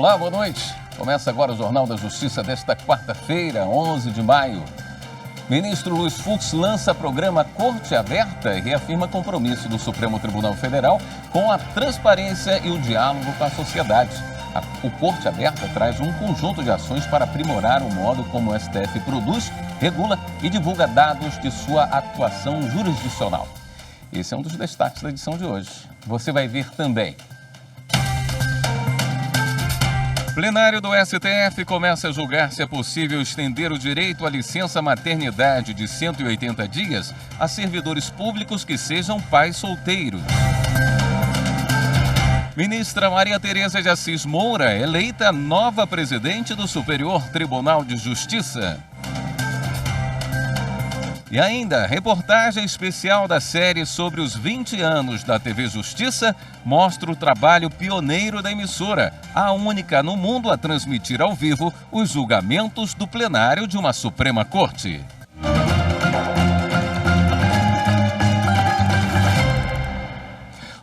Olá, boa noite. Começa agora o Jornal da Justiça desta quarta-feira, 11 de maio. Ministro Luiz Fux lança programa Corte Aberta e reafirma compromisso do Supremo Tribunal Federal com a transparência e o diálogo com a sociedade. O Corte Aberta traz um conjunto de ações para aprimorar o modo como o STF produz, regula e divulga dados de sua atuação jurisdicional. Esse é um dos destaques da edição de hoje. Você vai ver também. O plenário do STF começa a julgar se é possível estender o direito à licença maternidade de 180 dias a servidores públicos que sejam pais solteiros. Ministra Maria Tereza de Assis Moura, eleita nova presidente do Superior Tribunal de Justiça. E ainda, reportagem especial da série sobre os 20 anos da TV Justiça mostra o trabalho pioneiro da emissora, a única no mundo a transmitir ao vivo os julgamentos do plenário de uma Suprema Corte.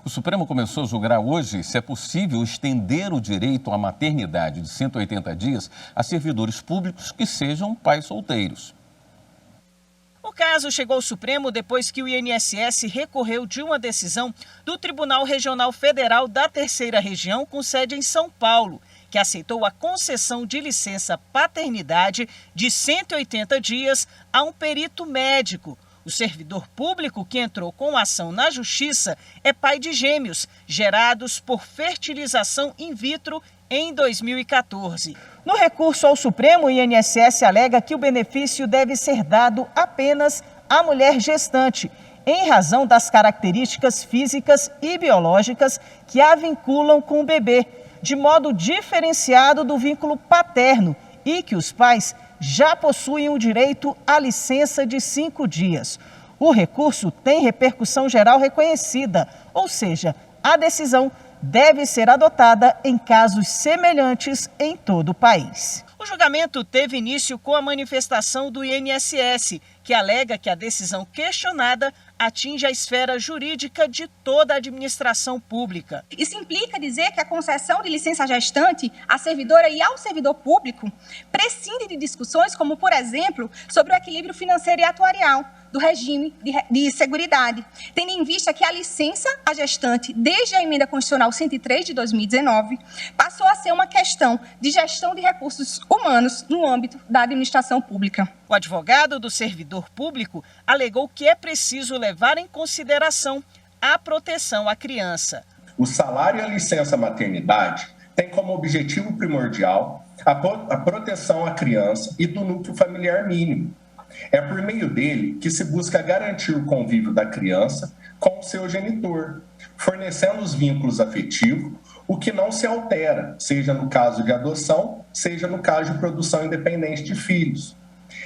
O Supremo começou a julgar hoje se é possível estender o direito à maternidade de 180 dias a servidores públicos que sejam pais solteiros. O caso chegou ao Supremo depois que o INSS recorreu de uma decisão do Tribunal Regional Federal da Terceira Região, com sede em São Paulo, que aceitou a concessão de licença paternidade de 180 dias a um perito médico. O servidor público que entrou com a ação na Justiça é pai de gêmeos, gerados por fertilização in vitro em 2014. No recurso ao Supremo, o INSS alega que o benefício deve ser dado apenas à mulher gestante, em razão das características físicas e biológicas que a vinculam com o bebê, de modo diferenciado do vínculo paterno, e que os pais já possuem o direito à licença de 5 dias. O recurso tem repercussão geral reconhecida, ou seja, a decisão deve ser adotada em casos semelhantes em todo o país. O julgamento teve início com a manifestação do INSS, que alega que a decisão questionada atinge a esfera jurídica de toda a administração pública. Isso implica dizer que a concessão de licença gestante à servidora e ao servidor público prescinde de discussões como, por exemplo, sobre o equilíbrio financeiro e atuarial do regime de seguridade, tendo em vista que a licença à gestante, desde a Emenda Constitucional 103 de 2019, passou a ser uma questão de gestão de recursos humanos no âmbito da administração pública. O advogado do servidor público alegou que é preciso levar em consideração a proteção à criança. O salário e a licença maternidade têm como objetivo primordial a proteção à criança e do núcleo familiar mínimo. É por meio dele que se busca garantir o convívio da criança com o seu genitor, fornecendo os vínculos afetivos, o que não se altera, seja no caso de adoção, seja no caso de produção independente de filhos.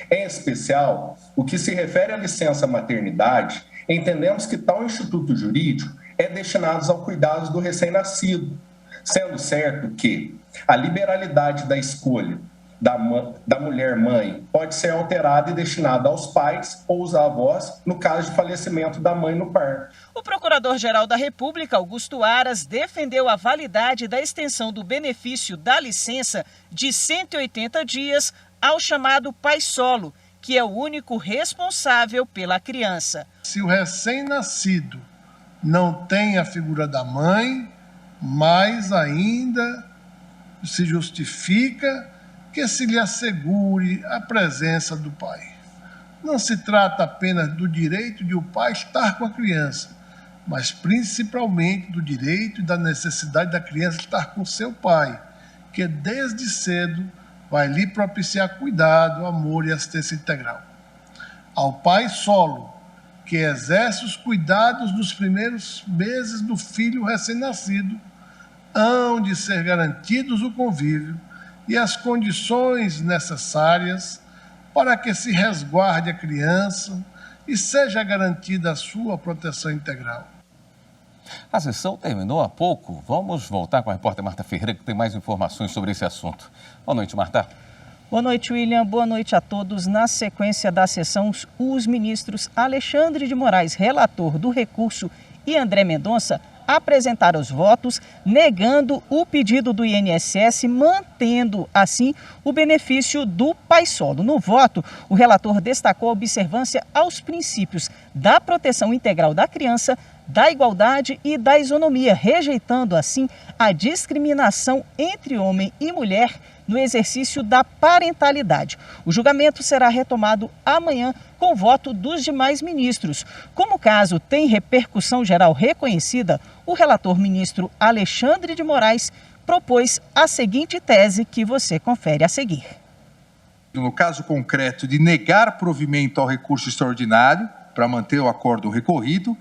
Em especial, o que se refere à licença maternidade, entendemos que tal instituto jurídico é destinado ao cuidado do recém-nascido, sendo certo que a liberalidade da escolha da mulher-mãe pode ser alterada e destinada aos pais ou aos avós, no caso de falecimento da mãe no parto. O Procurador-Geral da República, Augusto Aras, defendeu a validade da extensão do benefício da licença de 180 dias ao chamado pai solo, que é o único responsável pela criança. Se o recém-nascido não tem a figura da mãe, mais ainda se justifica que se lhe assegure a presença do pai. Não se trata apenas do direito de o pai estar com a criança, mas principalmente do direito e da necessidade da criança estar com seu pai, que desde cedo vai lhe propiciar cuidado, amor e assistência integral. Ao pai solo, que exerce os cuidados dos primeiros meses do filho recém-nascido, hão de ser garantidos o convívio e as condições necessárias para que se resguarde a criança e seja garantida a sua proteção integral. A sessão terminou há pouco. Vamos voltar com a repórter Marta Ferreira, que tem mais informações sobre esse assunto. Boa noite, Marta. Boa noite, William. Boa noite a todos. Na sequência da sessão, os ministros Alexandre de Moraes, relator do recurso, e André Mendonça apresentar os votos, negando o pedido do INSS, mantendo, assim, o benefício do pai solo. No voto, o relator destacou a observância aos princípios da proteção integral da criança, da igualdade e da isonomia, rejeitando, assim, a discriminação entre homem e mulher no exercício da parentalidade. O julgamento será retomado amanhã com voto dos demais ministros. Como o caso tem repercussão geral reconhecida, o relator ministro Alexandre de Moraes propôs a seguinte tese que você confere a seguir. No caso concreto de negar provimento ao recurso extraordinário para manter o acordo recorrido,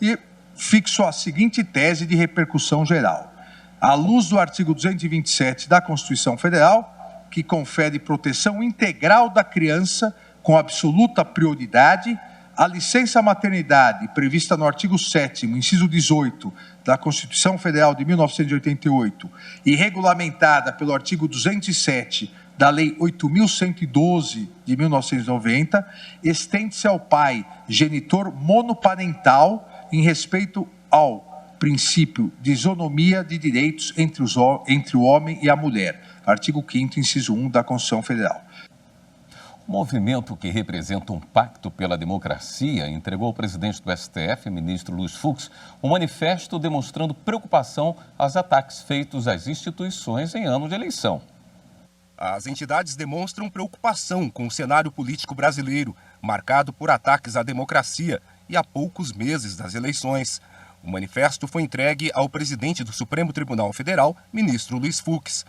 e fixou a seguinte tese de repercussão geral. À luz do artigo 227 da Constituição Federal, que confere proteção integral da criança com absoluta prioridade, a licença maternidade prevista no artigo 7º, inciso 18 da Constituição Federal de 1988 e regulamentada pelo artigo 207 da Lei 8.112 de 1990, estende-se ao pai genitor monoparental em respeito ao princípio de isonomia de direitos entre o homem e a mulher. Artigo 5º, inciso 1 da Constituição Federal. O movimento que representa um pacto pela democracia entregou ao presidente do STF, ministro Luiz Fux, um manifesto demonstrando preocupação aos ataques feitos às instituições em ano de eleição. As entidades demonstram preocupação com o cenário político brasileiro, marcado por ataques à democracia e a poucos meses das eleições. O manifesto foi entregue ao presidente do Supremo Tribunal Federal, ministro Luiz Fux.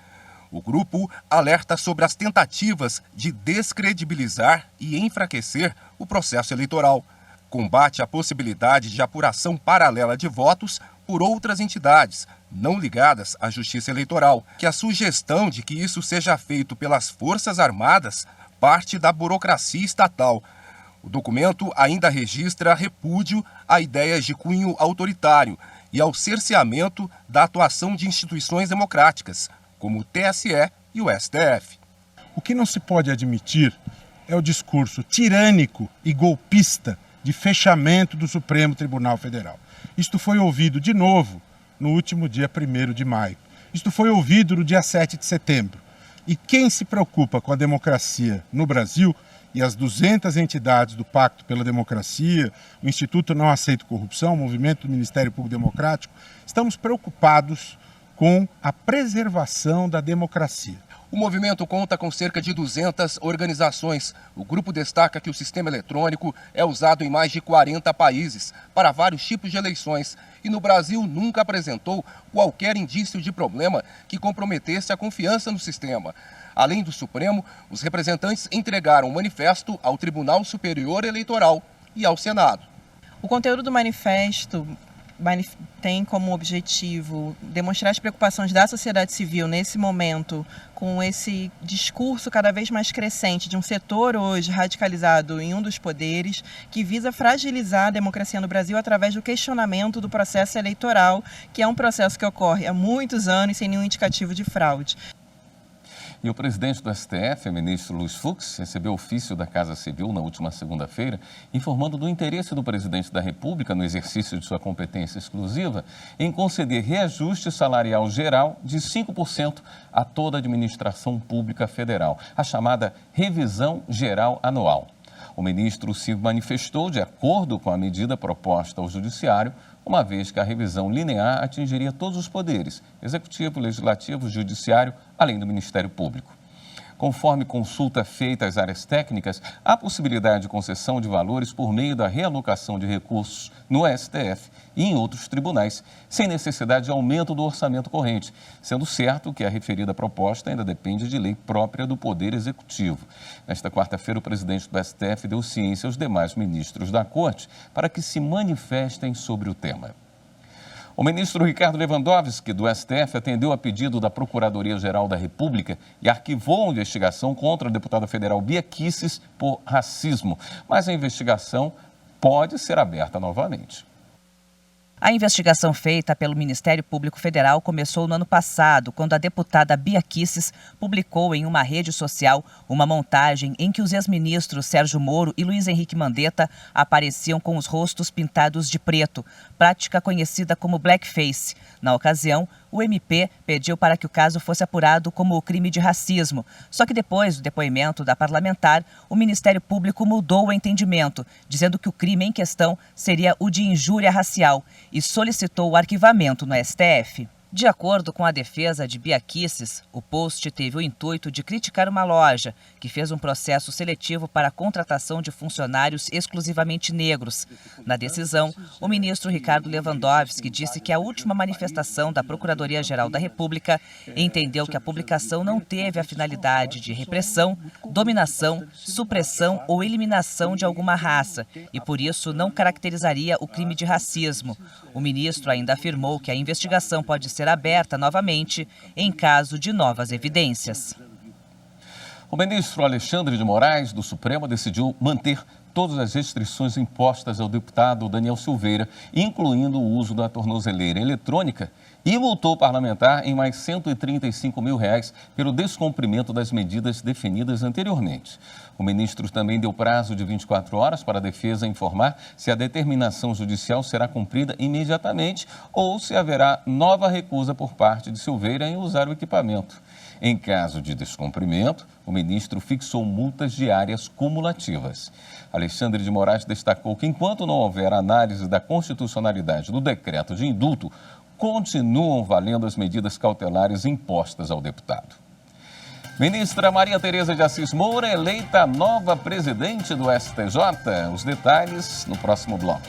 O grupo alerta sobre as tentativas de descredibilizar e enfraquecer o processo eleitoral. Combate a possibilidade de apuração paralela de votos por outras entidades, não ligadas à Justiça Eleitoral, que a sugestão de que isso seja feito pelas Forças Armadas parte da burocracia estatal. O documento ainda registra repúdio a ideias de cunho autoritário e ao cerceamento da atuação de instituições democráticas, como o TSE e o STF. O que não se pode admitir é o discurso tirânico e golpista de fechamento do Supremo Tribunal Federal. Isto foi ouvido de novo no último dia 1º de maio. Isto foi ouvido no dia 7 de setembro. E quem se preocupa com a democracia no Brasil e as 200 entidades do Pacto pela Democracia, o Instituto Não Aceito Corrupção, o Movimento do Ministério Público Democrático, estamos preocupados com a preservação da democracia. O movimento conta com cerca de 200 organizações. O grupo destaca que o sistema eletrônico é usado em mais de 40 países para vários tipos de eleições e no Brasil nunca apresentou qualquer indício de problema que comprometesse a confiança no sistema. Além do Supremo, os representantes entregaram um manifesto ao Tribunal Superior Eleitoral e ao Senado. O conteúdo do manifesto tem como objetivo demonstrar as preocupações da sociedade civil nesse momento com esse discurso cada vez mais crescente de um setor hoje radicalizado em um dos poderes que visa fragilizar a democracia no Brasil através do questionamento do processo eleitoral, que é um processo que ocorre há muitos anos sem nenhum indicativo de fraude. E o presidente do STF, ministro Luiz Fux, recebeu ofício da Casa Civil na última segunda-feira, informando do interesse do presidente da República, no exercício de sua competência exclusiva, em conceder reajuste salarial geral de 5% a toda a administração pública federal, a chamada revisão geral anual. O ministro se manifestou de acordo com a medida proposta ao Judiciário, uma vez que a revisão linear atingiria todos os poderes, Executivo, Legislativo, Judiciário, além do Ministério Público. Conforme consulta feita às áreas técnicas, há possibilidade de concessão de valores por meio da realocação de recursos no STF e em outros tribunais, sem necessidade de aumento do orçamento corrente, sendo certo que a referida proposta ainda depende de lei própria do Poder Executivo. Nesta quarta-feira, o presidente do STF deu ciência aos demais ministros da Corte para que se manifestem sobre o tema. O ministro Ricardo Lewandowski, do STF, atendeu a pedido da Procuradoria-Geral da República e arquivou a investigação contra a deputada federal Bia Kicis por racismo. Mas a investigação pode ser aberta novamente. A investigação feita pelo Ministério Público Federal começou no ano passado, quando a deputada Bia Kicis publicou em uma rede social uma montagem em que os ex-ministros Sérgio Moro e Luiz Henrique Mandetta apareciam com os rostos pintados de preto, prática conhecida como blackface. Na ocasião, o MP pediu para que o caso fosse apurado como crime de racismo. Só que depois do depoimento da parlamentar, o Ministério Público mudou o entendimento, dizendo que o crime em questão seria o de injúria racial e solicitou o arquivamento no STF. De acordo com a defesa de Bia Kicis, o post teve o intuito de criticar uma loja que fez um processo seletivo para a contratação de funcionários exclusivamente negros. Na decisão, o ministro Ricardo Lewandowski disse que a última manifestação da Procuradoria-Geral da República entendeu que a publicação não teve a finalidade de repressão, dominação, supressão ou eliminação de alguma raça e, por isso, não caracterizaria o crime de racismo. O ministro ainda afirmou que a investigação pode ser aberta novamente em caso de novas evidências. O ministro Alexandre de Moraes, do Supremo, decidiu manter todas as restrições impostas ao deputado Daniel Silveira, incluindo o uso da tornozeleira eletrônica, e multou o parlamentar em mais R$ 135 mil pelo descumprimento das medidas definidas anteriormente. O ministro também deu prazo de 24 horas para a defesa informar se a determinação judicial será cumprida imediatamente ou se haverá nova recusa por parte de Silveira em usar o equipamento. Em caso de descumprimento, o ministro fixou multas diárias cumulativas. Alexandre de Moraes destacou que, enquanto não houver análise da constitucionalidade do decreto de indulto, continuam valendo as medidas cautelares impostas ao deputado. Ministra Maria Tereza de Assis Moura eleita nova presidente do STJ. Os detalhes no próximo bloco.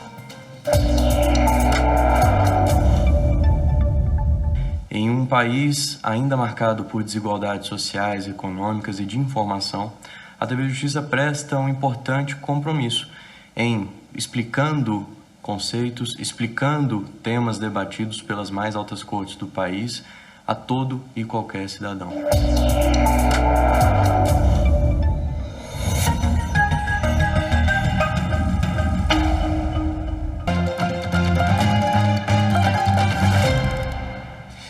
Em um país ainda marcado por desigualdades sociais, econômicas e de informação, a TV Justiça presta um importante compromisso em explicando conceitos, explicando temas debatidos pelas mais altas cortes do país a todo e qualquer cidadão.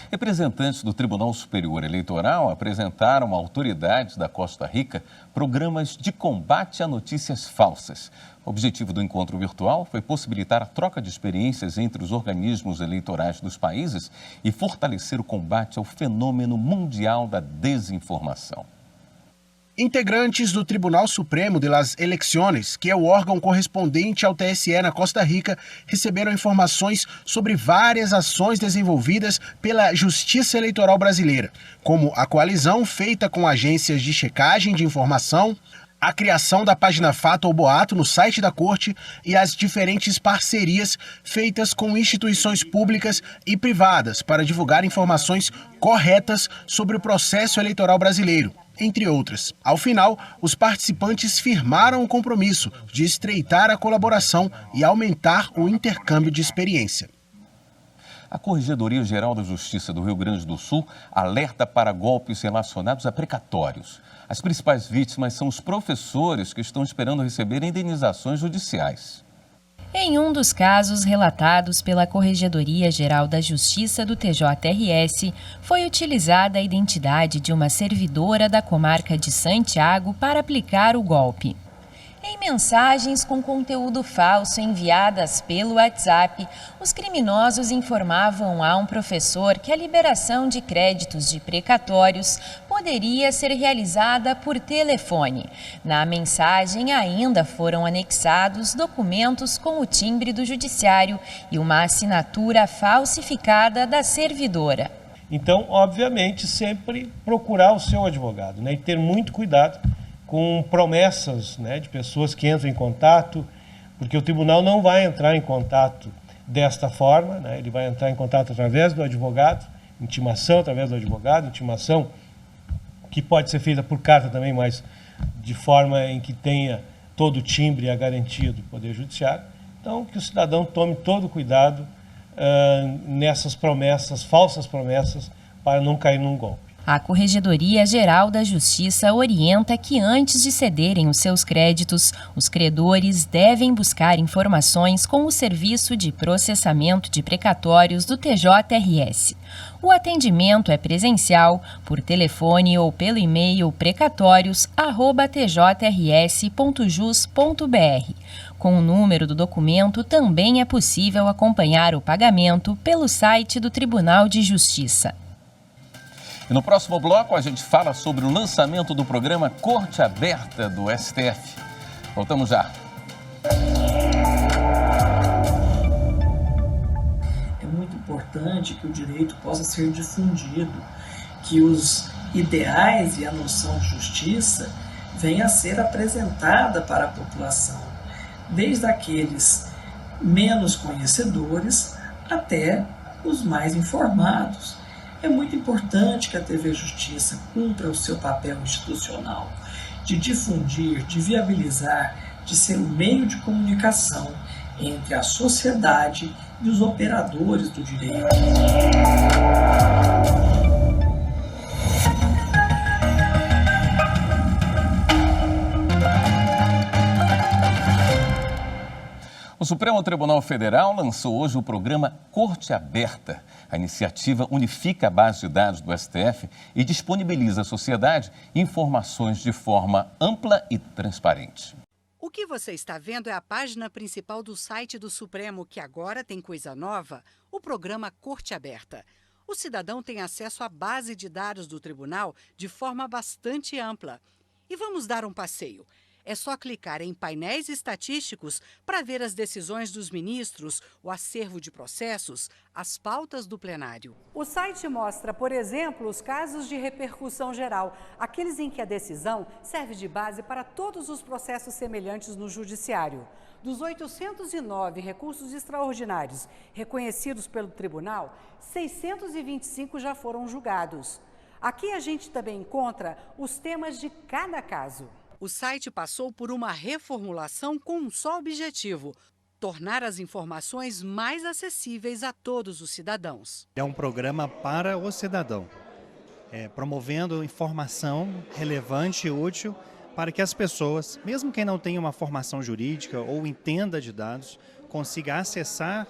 Representantes do Tribunal Superior Eleitoral apresentaram a autoridades da Costa Rica programas de combate a notícias falsas. O objetivo do encontro virtual foi possibilitar a troca de experiências entre os organismos eleitorais dos países e fortalecer o combate ao fenômeno mundial da desinformação. Integrantes do Tribunal Supremo de las Elecciones, que é o órgão correspondente ao TSE na Costa Rica, receberam informações sobre várias ações desenvolvidas pela Justiça Eleitoral Brasileira, como a coalizão feita com agências de checagem de informação, a criação da página Fato ou Boato no site da Corte e as diferentes parcerias feitas com instituições públicas e privadas para divulgar informações corretas sobre o processo eleitoral brasileiro, entre outras. Ao final, os participantes firmaram o compromisso de estreitar a colaboração e aumentar o intercâmbio de experiência. A Corregedoria-Geral da Justiça do Rio Grande do Sul alerta para golpes relacionados a precatórios. As principais vítimas são os professores que estão esperando receber indenizações judiciais. Em um dos casos relatados pela Corregedoria-Geral da Justiça do TJRS, foi utilizada a identidade de uma servidora da comarca de Santiago para aplicar o golpe. Em mensagens com conteúdo falso enviadas pelo WhatsApp, os criminosos informavam a um professor que a liberação de créditos de precatórios poderia ser realizada por telefone. Na mensagem ainda foram anexados documentos com o timbre do judiciário e uma assinatura falsificada da servidora. Então, obviamente, sempre procurar o seu advogado, e ter muito cuidado com promessas, de pessoas que entram em contato, porque o tribunal não vai entrar em contato desta forma, ele vai entrar em contato através do advogado, intimação através do advogado, intimação que pode ser feita por carta também, mas de forma em que tenha todo o timbre e a garantia do Poder Judiciário. Então, que o cidadão tome todo o cuidado nessas promessas, falsas promessas, para não cair num golpe. A Corregedoria-Geral da Justiça orienta que antes de cederem os seus créditos, os credores devem buscar informações com o Serviço de Processamento de Precatórios do TJRS. O atendimento é presencial, por telefone ou pelo e-mail precatórios@tjrs.jus.br. Com o número do documento, também é possível acompanhar o pagamento pelo site do Tribunal de Justiça. E no próximo bloco a gente fala sobre o lançamento do programa Corte Aberta do STF. Voltamos já. É muito importante que o direito possa ser difundido, que os ideais e a noção de justiça venha a ser apresentada para a população, desde aqueles menos conhecedores até os mais informados. É muito importante que a TV Justiça cumpra o seu papel institucional de difundir, de viabilizar, de ser um meio de comunicação entre a sociedade e os operadores do direito. O Supremo Tribunal Federal lançou hoje o programa Corte Aberta. A iniciativa unifica a base de dados do STF e disponibiliza à sociedade informações de forma ampla e transparente. O que você está vendo é a página principal do site do Supremo, que agora tem coisa nova, o programa Corte Aberta. O cidadão tem acesso à base de dados do tribunal de forma bastante ampla. E vamos dar um passeio. É só clicar em painéis estatísticos para ver as decisões dos ministros, o acervo de processos, as pautas do plenário. O site mostra, por exemplo, os casos de repercussão geral, aqueles em que a decisão serve de base para todos os processos semelhantes no judiciário. Dos 809 recursos extraordinários reconhecidos pelo tribunal, 625 já foram julgados. Aqui a gente também encontra os temas de cada caso. O site passou por uma reformulação com um só objetivo: tornar as informações mais acessíveis a todos os cidadãos. É um programa para o cidadão, promovendo informação relevante e útil para que as pessoas, mesmo quem não tenha uma formação jurídica ou entenda de dados, consiga acessar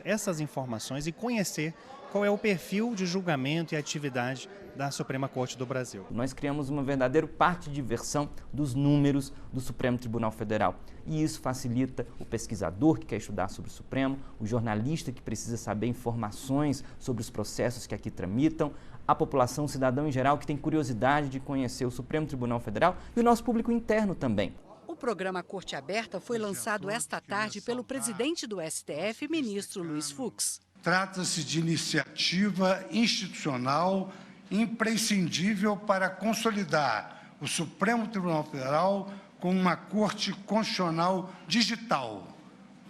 essas informações e conhecer qual é o perfil de julgamento e atividade da Suprema Corte do Brasil. Nós criamos uma verdadeira parte de diversão dos números do Supremo Tribunal Federal. E isso facilita o pesquisador que quer estudar sobre o Supremo, o jornalista que precisa saber informações sobre os processos que aqui tramitam, a população, o cidadão em geral que tem curiosidade de conhecer o Supremo Tribunal Federal e o nosso público interno também. O programa Corte Aberta foi lançado esta tarde pelo presidente do STF, ministro Luiz Fux. Trata-se de iniciativa institucional imprescindível para consolidar o Supremo Tribunal Federal como uma Corte Constitucional digital,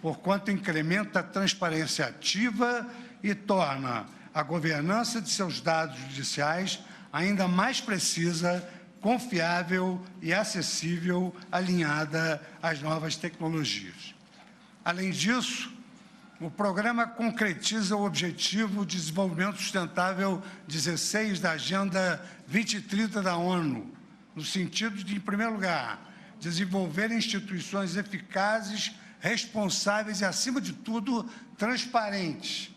porquanto incrementa a transparência ativa e torna a governança de seus dados judiciais ainda mais precisa, confiável e acessível, alinhada às novas tecnologias. Além disso, o programa concretiza o Objetivo de Desenvolvimento Sustentável 16 da Agenda 2030 da ONU, no sentido de, em primeiro lugar, desenvolver instituições eficazes, responsáveis e, acima de tudo, transparentes.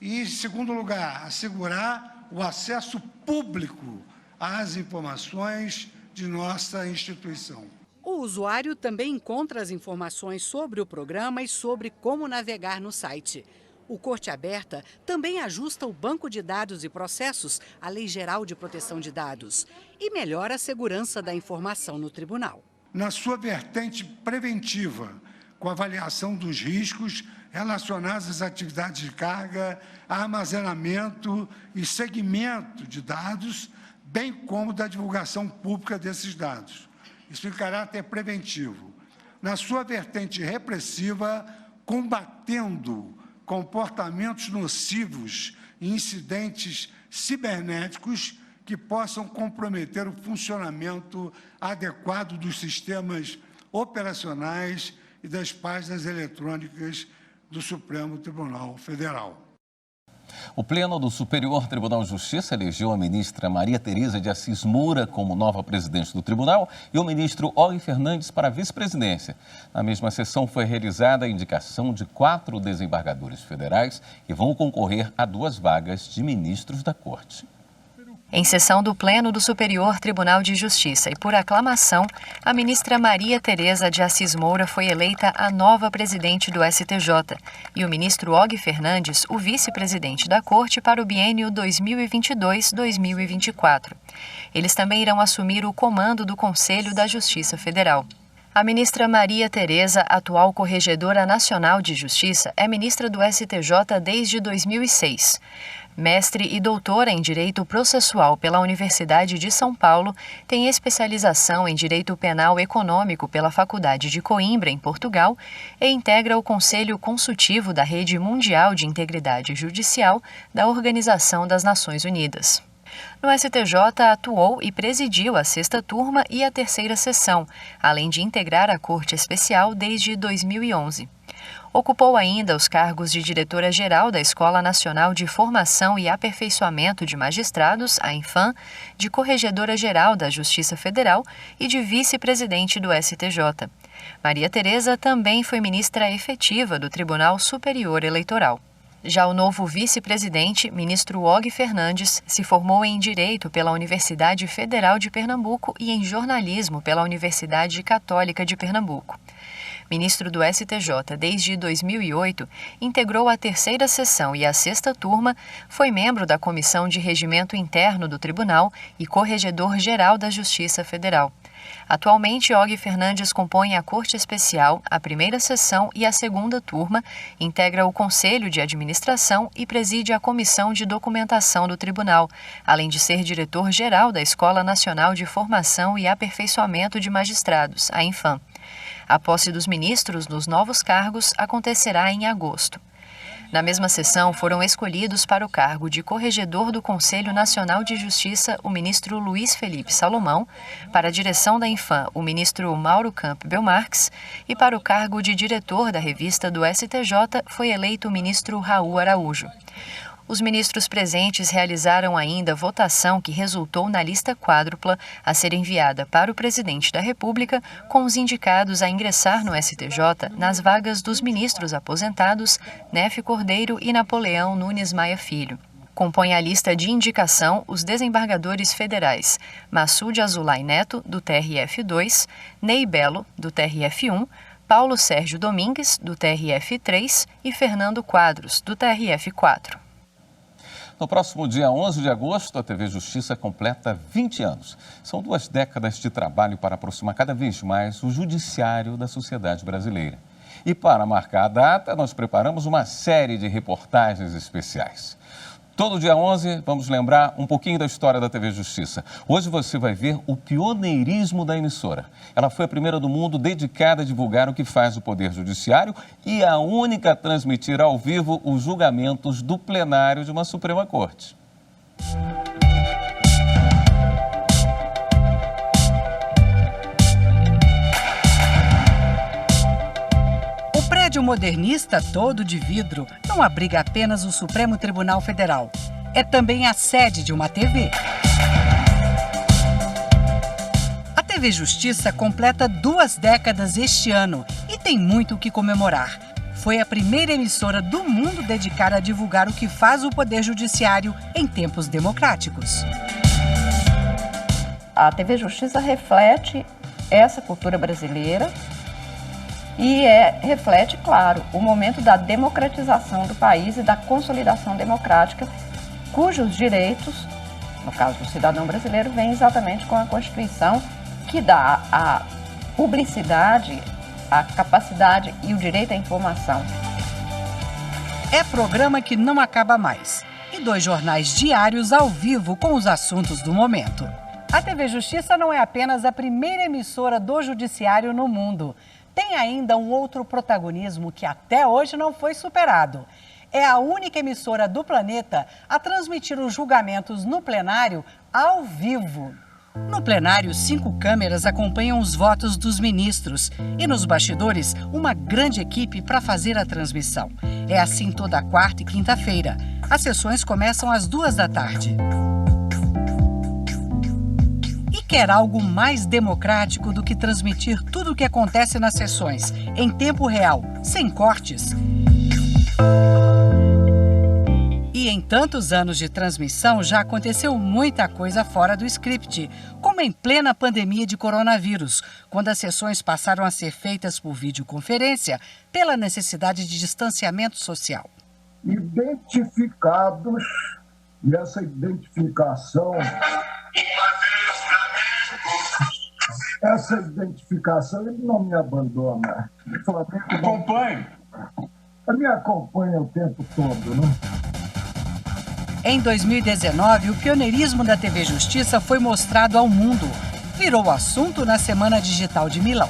E, em segundo lugar, assegurar o acesso público às informações de nossa instituição. O usuário também encontra as informações sobre o programa e sobre como navegar no site. O Corte Aberta também ajusta o banco de dados e processos à Lei Geral de Proteção de Dados e melhora a segurança da informação no tribunal. Na sua vertente preventiva, com avaliação dos riscos relacionados às atividades de carga, armazenamento e segmento de dados, bem como da divulgação pública desses dados. Isso em caráter preventivo. Na sua vertente repressiva, combatendo comportamentos nocivos e incidentes cibernéticos que possam comprometer o funcionamento adequado dos sistemas operacionais e das páginas eletrônicas do Supremo Tribunal Federal. O Pleno do Superior Tribunal de Justiça elegeu a ministra Maria Tereza de Assis Moura como nova presidente do tribunal e o ministro Og Fernandes para a vice-presidência. Na mesma sessão foi realizada a indicação de 4 desembargadores federais que vão concorrer a 2 vagas de ministros da Corte. Em sessão do Pleno do Superior Tribunal de Justiça e por aclamação, a ministra Maria Tereza de Assis Moura foi eleita a nova presidente do STJ e o ministro Og Fernandes o vice-presidente da Corte para o biênio 2022-2024. Eles também irão assumir o comando do Conselho da Justiça Federal. A ministra Maria Tereza, atual Corregedora Nacional de Justiça, é ministra do STJ desde 2006. Mestre e doutora em Direito Processual pela Universidade de São Paulo, tem especialização em Direito Penal Econômico pela Faculdade de Coimbra, em Portugal, e integra o Conselho Consultivo da Rede Mundial de Integridade Judicial da Organização das Nações Unidas. No STJ, atuou e presidiu a 6ª turma e a 3ª sessão, além de integrar a Corte Especial desde 2011. Ocupou ainda os cargos de diretora-geral da Escola Nacional de Formação e Aperfeiçoamento de Magistrados, a Infam, de corregedora-geral da Justiça Federal e de vice-presidente do STJ. Maria Tereza também foi ministra efetiva do Tribunal Superior Eleitoral. Já o novo vice-presidente, ministro Og Fernandes, se formou em Direito pela Universidade Federal de Pernambuco e em Jornalismo pela Universidade Católica de Pernambuco. Ministro do STJ desde 2008, integrou a 3ª sessão e a 6ª turma, foi membro da Comissão de Regimento Interno do Tribunal e corregedor-geral da Justiça Federal. Atualmente, Og Fernandes compõe a Corte Especial, a 1ª sessão e a 2ª turma, integra o Conselho de Administração e preside a Comissão de Documentação do Tribunal, além de ser diretor-geral da Escola Nacional de Formação e Aperfeiçoamento de Magistrados, a Infam. A posse dos ministros nos novos cargos acontecerá em agosto. Na mesma sessão, foram escolhidos para o cargo de corregedor do Conselho Nacional de Justiça o ministro Luiz Felipe Salomão, para a direção da Infam o ministro Mauro Campbell Marques e para o cargo de diretor da revista do STJ foi eleito o ministro Raul Araújo. Os ministros presentes realizaram ainda votação que resultou na lista quádrupla a ser enviada para o presidente da República, com os indicados a ingressar no STJ nas vagas dos ministros aposentados Nefe Cordeiro e Napoleão Nunes Maia Filho. Compõe a lista de indicação os desembargadores federais Massoud Azulay Neto, do TRF2, Ney Belo, do TRF1, Paulo Sérgio Domingues, do TRF3 e Fernando Quadros, do TRF4. No próximo dia 11 de agosto, a TV Justiça completa 20 anos. São 2 décadas de trabalho para aproximar cada vez mais o judiciário da sociedade brasileira. E para marcar a data, nós preparamos uma série de reportagens especiais. Todo dia 11, vamos lembrar um pouquinho da história da TV Justiça. Hoje você vai ver o pioneirismo da emissora. Ela foi a primeira do mundo dedicada a divulgar o que faz o Poder Judiciário e a única a transmitir ao vivo os julgamentos do plenário de uma Suprema Corte. O prédio modernista, todo de vidro, não abriga apenas o Supremo Tribunal Federal. É também a sede de uma TV. A TV Justiça completa 2 décadas este ano e tem muito o que comemorar. Foi a primeira emissora do mundo dedicada a divulgar o que faz o Poder Judiciário em tempos democráticos. A TV Justiça reflete essa cultura brasileira e reflete, claro, o momento da democratização do país e da consolidação democrática, cujos direitos, no caso do cidadão brasileiro, vem exatamente com a Constituição, que dá a publicidade, a capacidade e o direito à informação. É programa que não acaba mais. E 2 jornais diários ao vivo com os assuntos do momento. A TV Justiça não é apenas a primeira emissora do judiciário no mundo. Tem ainda um outro protagonismo que até hoje não foi superado. É a única emissora do planeta a transmitir os julgamentos no plenário ao vivo. No plenário, 5 câmeras acompanham os votos dos ministros e nos bastidores, uma grande equipe para fazer a transmissão. É assim toda quarta e quinta-feira. As sessões começam às 14h. E quer algo mais democrático do que transmitir tudo o que acontece nas sessões, em tempo real, sem cortes? E em tantos anos de transmissão já aconteceu muita coisa fora do script, como em plena pandemia de coronavírus, quando as sessões passaram a ser feitas por videoconferência pela necessidade de distanciamento social. Identificados, e essa identificação ele não me abandona. O Flamengo acompanha. Me acompanha o tempo todo, né? Em 2019, o pioneirismo da TV Justiça foi mostrado ao mundo. Virou assunto na Semana Digital de Milão.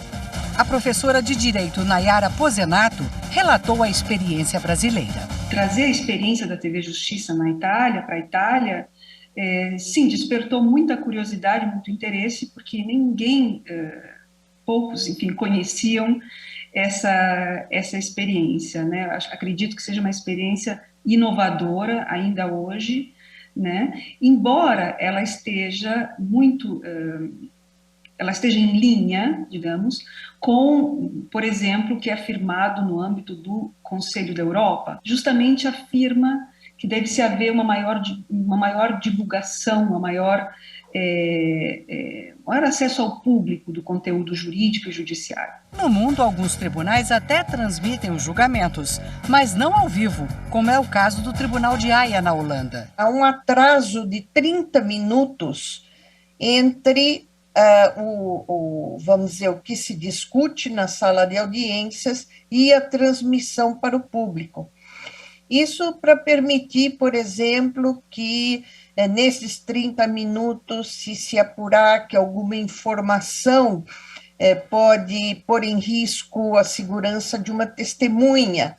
A professora de Direito Nayara Posenato relatou a experiência brasileira. Trazer a experiência da TV Justiça na Itália, para a Itália, sim, despertou muita curiosidade, muito interesse, porque poucos, enfim, conheciam essa experiência, né? Acredito que seja uma experiência inovadora ainda hoje, né? Embora ela esteja em linha, digamos, com, por exemplo, o que é afirmado no âmbito do Conselho da Europa, justamente afirma que deve-se haver uma maior divulgação, uma maior acesso ao público do conteúdo jurídico e judiciário. No mundo, alguns tribunais até transmitem os julgamentos, mas não ao vivo, como é o caso do Tribunal de Haia, na Holanda. Há um atraso de 30 minutos entre vamos dizer, o que se discute na sala de audiências e a transmissão para o público. Isso para permitir, por exemplo, que nesses 30 minutos, se apurar que alguma informação pode pôr em risco a segurança de uma testemunha,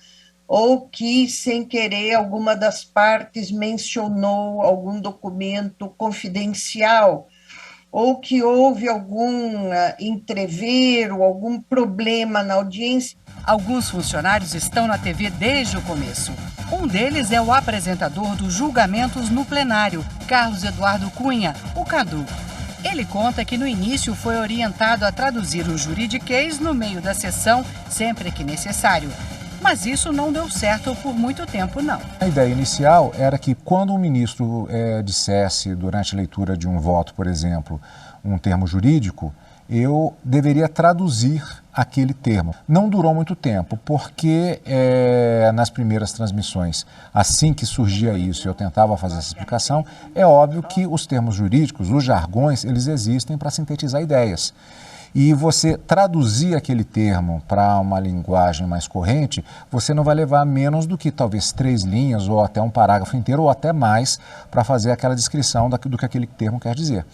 ou que, sem querer, alguma das partes mencionou algum documento confidencial, ou que houve algum entrevero, algum problema na audiência. Alguns funcionários estão na TV desde o começo. Um deles é o apresentador dos julgamentos no plenário, Carlos Eduardo Cunha, o Cadu. Ele conta que no início foi orientado a traduzir o juridiquês no meio da sessão, sempre que necessário. Mas isso não deu certo por muito tempo, não. A ideia inicial era que quando um ministro dissesse, durante a leitura de um voto, por exemplo, um termo jurídico, eu deveria traduzir aquele termo. Não durou muito tempo, porque nas primeiras transmissões, assim que surgia isso, eu tentava fazer essa explicação, é óbvio que os termos jurídicos, os jargões, eles existem para sintetizar ideias. E você traduzir aquele termo para uma linguagem mais corrente, você não vai levar menos do que talvez 3 linhas ou até um parágrafo inteiro ou até mais para fazer aquela descrição do que aquele termo quer dizer.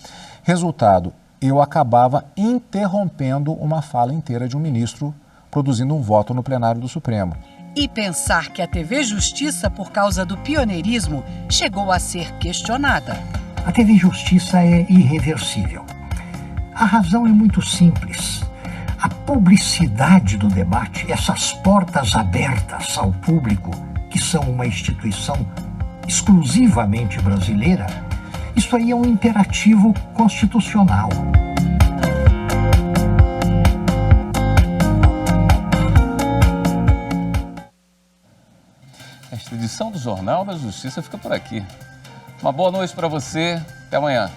Resultado, eu acabava interrompendo uma fala inteira de um ministro produzindo um voto no plenário do Supremo. E pensar que a TV Justiça, por causa do pioneirismo, chegou a ser questionada. A TV Justiça é irreversível. A razão é muito simples. A publicidade do debate, essas portas abertas ao público, que são uma instituição exclusivamente brasileira, isso aí é um imperativo constitucional. Esta edição do Jornal da Justiça fica por aqui. Uma boa noite para você. Até amanhã.